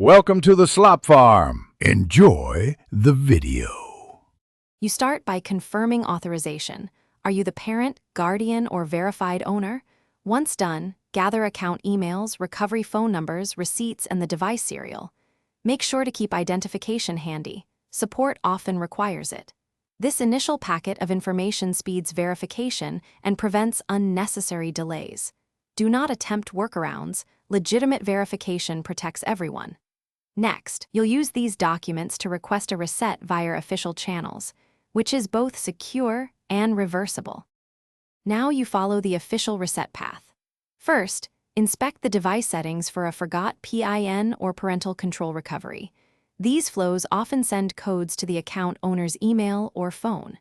Welcome to the Slop Farm. Enjoy the video. You start by confirming authorization. Are you the parent, guardian, or verified owner? Once done, gather account emails, recovery phone numbers, receipts, and the device serial. Make sure to keep identification handy. Support often requires it. This initial packet of information speeds verification and prevents unnecessary delays. Do not attempt workarounds. Legitimate verification protects everyone. Next, you'll use these documents to request a reset via official channels, which is both secure and reversible. Now you follow the official reset path. First, inspect the device settings for a forgot PIN or parental control recovery. These flows often send codes to the account owner's email or phone.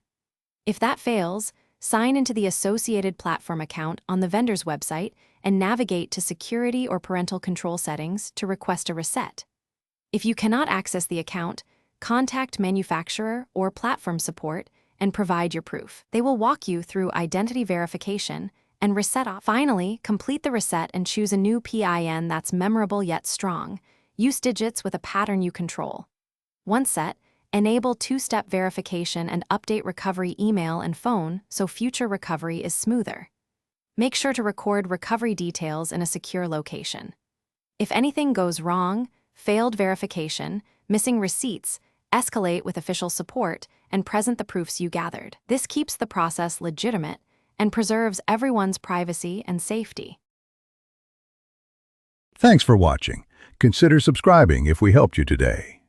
If that fails, sign into the associated platform account on the vendor's website and navigate to security or parental control settings to request a reset. If you cannot access the account, contact manufacturer or platform support and provide your proof. They will walk you through identity verification and reset off. Finally, complete the reset and choose a new PIN that's memorable yet strong. Use digits with a pattern you control. Once set, enable two-step verification and update recovery email and phone so future recovery is smoother. Make sure to record recovery details in a secure location. If anything goes wrong, failed verification, missing receipts, escalate with official support, and present the proofs you gathered. This keeps the process legitimate and preserves everyone's privacy and safety. Thanks for watching. Consider subscribing if we helped you today.